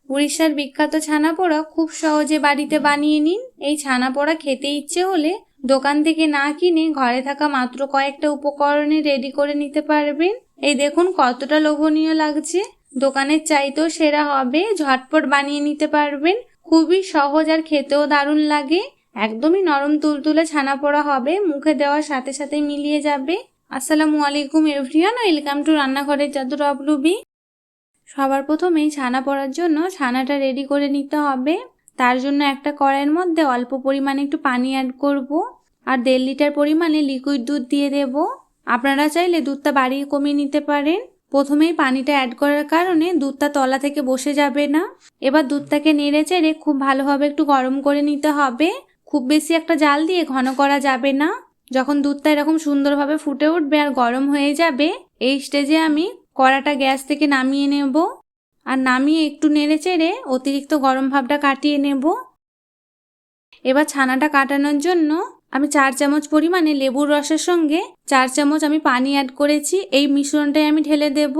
উড়িষ্যার বিখ্যাত ছানাপোড়া খুব সহজে বাড়িতে বানিয়ে নিন। এই ছানাপোড়া খেতে ইচ্ছে হলে দোকান থেকে না কিনে ঘরে থাকা মাত্র কয়েকটা উপকরণে রেডি করে নিতে পারবেন। এই দেখুন কতটা লোভনীয় লাগছে, দোকানের চাইতেও সেরা হবে, ঝটপট বানিয়ে নিতে পারবেন। খুবই সহজ আর খেতেও দারুণ লাগে। একদমই নরম তুলতুলে ছানাপোড়া হবে, মুখে দেওয়ার সাথে সাথে মিলিয়ে যাবে। আসসালামু আলাইকুম এভরিওয়ান, ওয়েলকাম টু রান্নাঘরের জাদু রবলুবি। সবার প্রথমেই ছানা পড়ার জন্য ছানাটা রেডি করে নিতে হবে। তার জন্য একটা কড়াইয়ের মধ্যে অল্প পরিমাণে একটু পানি অ্যাড করব আর 1.5 লিটার পরিমাণে লিকুইড দুধ দিয়ে দেব। আপনারা চাইলে দুধটা বাড়িয়ে কমিয়ে নিতে পারেন। প্রথমেই পানিটা অ্যাড করার কারণে দুধটা তলা থেকে বসে যাবে না। এবার দুধটাকে নেড়ে চেড়ে খুব ভালোভাবে একটু গরম করে নিতে হবে। খুব বেশি একটা জাল দিয়ে ঘন করা যাবে না। যখন দুধটা এরকম সুন্দরভাবে ফুটে উঠবে আর গরম হয়ে যাবে, এই স্টেজে আমি কড়াটা গ্যাস থেকে নামিয়ে নেব আর নামিয়ে একটু নেড়ে চেড়ে অতিরিক্ত গরম ভাবটা কাটিয়ে নেব। এবার ছানাটা কাটানোর জন্য আমি 4 চামচ পরিমাণে লেবুর রসের সঙ্গে 4 চামচ আমি পানি অ্যাড করেছি। এই মিশ্রণটাই আমি ঢেলে দেব।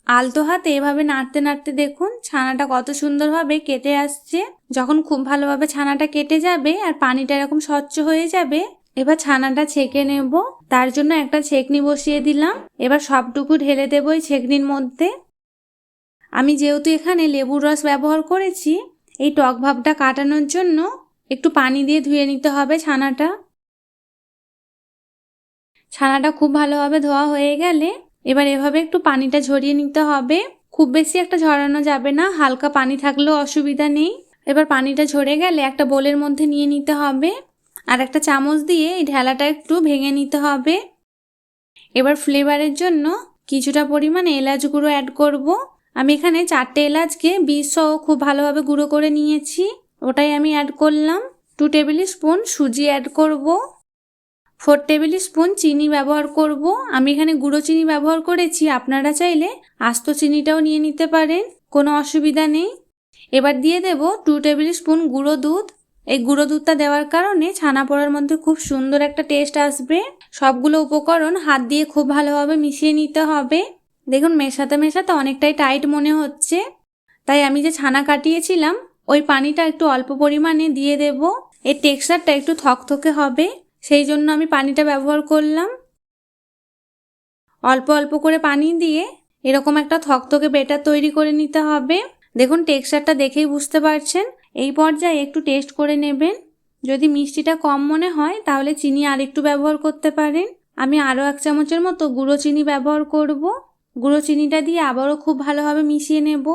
আলতো হাতে এভাবে নাড়তে নাড়তে দেখুন ছানাটা কত সুন্দরভাবে কেটে আসছে। যখন খুব ভালোভাবে ছানাটা কেটে যাবে আর পানিটা এরকম স্বচ্ছ হয়ে যাবে, এবার ছানাটা ছেঁকে নেব। তার জন্য একটা ছেঁকনি বসিয়ে দিলাম। এবার সবটুকু ঢেলে দেবো এই ছেঁকনির মধ্যে। আমি যেহেতু এখানে লেবুর রস ব্যবহার করেছি, এই টক ভাবটা কাটানোর জন্য একটু পানি দিয়ে ধুয়ে নিতে হবে ছানাটা। ছানাটা খুব ভালোভাবে ধোয়া হয়ে গেলে এবার এভাবে একটু পানিটা ঝরিয়ে নিতে হবে। খুব বেশি একটা ঝরানো যাবে না, হালকা পানি থাকলেও অসুবিধা নেই। এবার পানিটা ঝরে গেলে একটা বোলের মধ্যে নিয়ে নিতে হবে আর একটা চামচ দিয়ে এই ঢেলাটা একটু ভেঙে নিতে হবে। এবার ফ্লেভারের জন্য কিছুটা পরিমাণে এলাচ গুঁড়ো অ্যাড করব। আমি এখানে 4টে এলাচকে বীজ সহ খুব ভালোভাবে গুঁড়ো করে নিয়েছি, ওটাই আমি অ্যাড করলাম। 2 টেবিল স্পুন সুজি অ্যাড করব। 4 টেবিল স্পুন চিনি ব্যবহার করব। আমি এখানে গুঁড়ো চিনি ব্যবহার করেছি, আপনারা চাইলে আস্ত চিনিটাও নিয়ে নিতে পারেন, কোনো অসুবিধা নেই। এবার দিয়ে দেব 2 টেবিল স্পুন গুঁড়ো দুধ। এই গুঁড়ো দুধটা দেওয়ার কারণে ছানা পোড়ার মধ্যে খুব সুন্দর একটা টেস্ট আসবে। সবগুলো উপকরণ হাত দিয়ে খুব ভালোভাবে মিশিয়ে নিতে হবে। দেখুন মেশাতে মেশাতে অনেকটাই টাইট মনে হচ্ছে, তাই আমি যে ছানা কাটিয়েছিলাম ওই পানিটা একটু অল্প পরিমাণে দিয়ে দেব। এর টেক্সচারটা একটু থকথকে হবে, সেই জন্য আমি পানিটা ব্যবহার করলাম। অল্প অল্প করে পানি দিয়ে এরকম একটা থকথকে ব্যাটার তৈরি করে নিতে হবে। দেখুন টেক্সচারটা দেখেই বুঝতে পারছেন। এই পর্যায়ে একটু টেস্ট করে নেবেন। যদি মিষ্টিটা কম মনে হয় তাহলে চিনি আরেকটু ব্যবহার করতে পারেন। আমি আরও 1 চামচের মতো গুঁড়ো চিনি ব্যবহার করব। গুঁড়ো চিনিটা দিয়ে আবারও খুব ভালোভাবে মিশিয়ে নেব।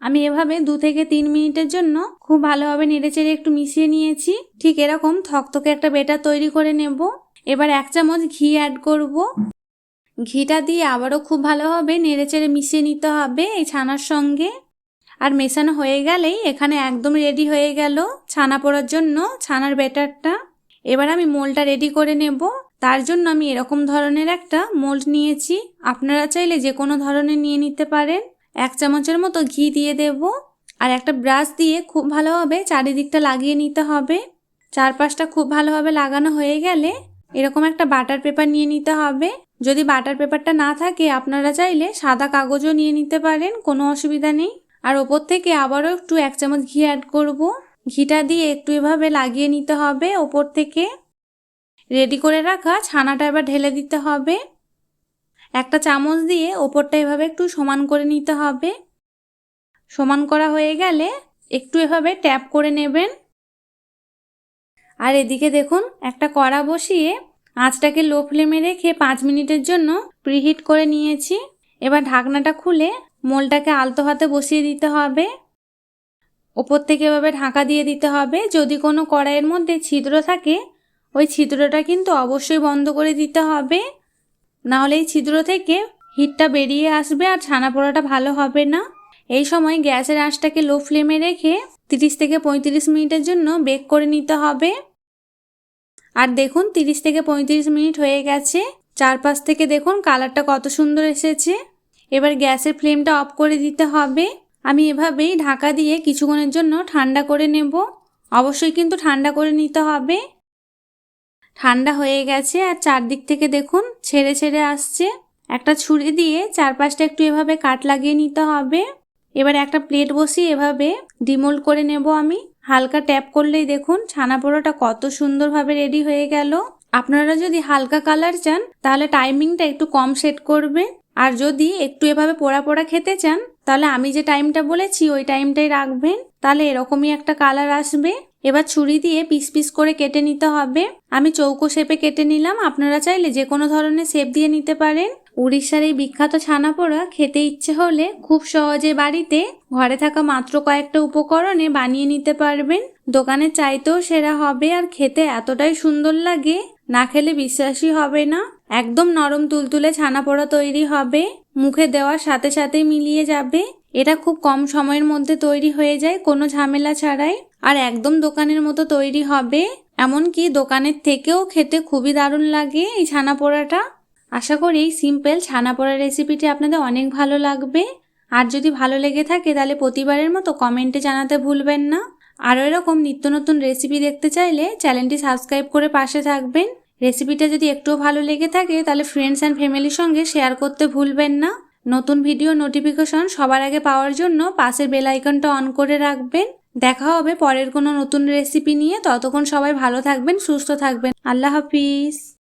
আমি এভাবে 2 থেকে 3 মিনিটের জন্য খুব ভালোভাবে নেড়েচেড়ে একটু মিশিয়ে নিয়েছি। ঠিক এরকম থকথকে একটা ব্যাটার তৈরি করে নেব। এবার 1 চামচ ঘি অ্যাড করব। ঘিটা দিয়ে আবারও খুব ভালোভাবে নেড়েচেড়ে মিশিয়ে নিতে হবে এই ছানার সঙ্গে। আর মেশানো হয়ে গেলেই এখানে একদম রেডি হয়ে গেল ছানা পোড়ার জন্য ছানার ব্যাটারটা। এবার আমি মোল্ডটা রেডি করে নেব। তার জন্য আমি এরকম ধরনের একটা মোল্ড নিয়েছি, আপনারা চাইলে যে কোনো ধরনের নিয়ে নিতে পারেন। 1 চামচের মতো ঘি দিয়ে দেব আর একটা ব্রাশ দিয়ে খুব ভালোভাবে চারিদিকটা লাগিয়ে নিতে হবে। চারপাশটা খুব ভালোভাবে লাগানো হয়ে গেলে এরকম একটা বাটার পেপার নিয়ে নিতে হবে। যদি বাটার পেপারটা না থাকে আপনারা চাইলে সাদা কাগজও নিয়ে নিতে পারেন, কোনো অসুবিধা নেই। আর ওপর থেকে আবারও একটু 1 চামচ ঘি অ্যাড করব। ঘিটা দিয়ে একটু এভাবে লাগিয়ে নিতে হবে ওপর থেকে। রেডি করে রাখা ছানাটা এবার ঢেলে দিতে হবে। একটা চামচ দিয়ে ওপরটা এভাবে একটু সমান করে নিতে হবে। সমান করা হয়ে গেলে একটু এভাবে ট্যাপ করে নেবেন। আর এদিকে দেখুন একটা কড়া বসিয়ে আঁচটাকে লো ফ্লেমে রেখে 5 মিনিটের জন্য প্রিহিট করে নিয়েছি। এবার ঢাকনাটা খুলে মোলটাকে আলতো হাতে বসিয়ে দিতে হবে। ওপর থেকে এভাবে ঢাকা দিয়ে দিতে হবে। যদি কোনো কড়াইয়ের মধ্যে ছিদ্র থাকে ওই ছিদ্রটা কিন্তু অবশ্যই বন্ধ করে দিতে হবে, নাহলে এই ছিদ্র থেকে হিটটা বেরিয়ে আসবে আর ছানা পোড়াটা ভালো হবে না। এই সময় গ্যাসের আঁচটাকে লো ফ্লেমে রেখে 30 থেকে 35 মিনিটের জন্য বেক করে নিতে হবে। আর দেখুন 30 থেকে 35 মিনিট হয়ে গেছে। চারপাশ থেকে দেখুন কালারটা কত সুন্দর এসেছে। এবার গ্যাসের ফ্লেমটা অফ করে দিতে হবে। আমি এভাবেই ঢাকা দিয়ে কিছুক্ষণের জন্য ঠান্ডা করে নেব। অবশ্যই কিন্তু ঠান্ডা করে নিতে হবে। ঠান্ডা হয়ে গেছে আর চারদিক থেকে দেখুন ছেড়ে ছেড়ে আসছে। একটা ছুরি দিয়ে চারপাশটা একটু এভাবে কাট লাগিয়ে নিতে হবে। এবার একটা প্লেট বসিয়ে এভাবে ডিমোল্ড করে নেব আমি। হালকা ট্যাপ করলেই দেখুন ছানা পোড়াটা কত সুন্দরভাবে রেডি হয়ে গেল। আপনারা যদি হালকা কালার চান তাহলে টাইমিংটা একটু কম সেট করবেন, আর যদি একটু এভাবে পোড়া পোড়া খেতে চান তাহলে আমি যে টাইমটা বলেছি ওই টাইমটাই রাখবেন, তাহলে এরকমই একটা কালার আসবে। এবার ছুরি দিয়ে পিস পিস করে কেটে নিতে হবে। আমি চৌকো শেপে কেটে নিলাম, আপনারা চাইলে যে কোনো ধরনের শেপ দিয়ে নিতে পারেন। উড়িষ্যার এই বিখ্যাত ছানা পোড়া খেতে ইচ্ছে হলে খুব সহজে বাড়িতে ঘরে থাকা মাত্র কয়েকটা উপকরণে বানিয়ে নিতে পারবেন। দোকানের চাইতেও সেরা হবে, আর খেতে এতটাই সুন্দর লাগে না খেলে বিশ্বাসই হবে না। একদম নরম তুলতুলে ছানা পোড়া তৈরি হবে, মুখে দেওয়ার সাথে সাথেই মিলিয়ে যাবে। এটা খুব কম সময়ের মধ্যে তৈরি হয়ে যায় কোনো ঝামেলা ছাড়াই, আর একদম দোকানের মতো তৈরি হবে। এমনকি দোকানের থেকেও খেতে খুবই দারুণ লাগে এই ছানা পোড়াটা। আশা করি এই সিম্পল ছানা পোড়া রেসিপিটি আপনাদের অনেক ভালো লাগবে। আর যদি ভালো লেগে থাকে তাহলে প্রতিবারের মতো কমেন্টে জানাতে ভুলবেন না। আরও এরকম নিত্য নতুন রেসিপি দেখতে চাইলে চ্যানেলটি সাবস্ক্রাইব করে পাশে থাকবেন। রেসিপিটা যদি একটুও ভালো লেগে থাকে তাহলে ফ্রেন্ডস অ্যান্ড ফ্যামিলির সঙ্গে শেয়ার করতে ভুলবেন না। নতুন ভিডিও নোটিফিকেশন সবার আগে পাওয়ার জন্য পাশের বেল আইকনটা অন করে রাখবেন। দেখা হবে পরের কোনো নতুন রেসিপি নিয়ে। ততক্ষণ সবাই ভালো থাকবেন, সুস্থ থাকবেন। আল্লাহ হাফিজ।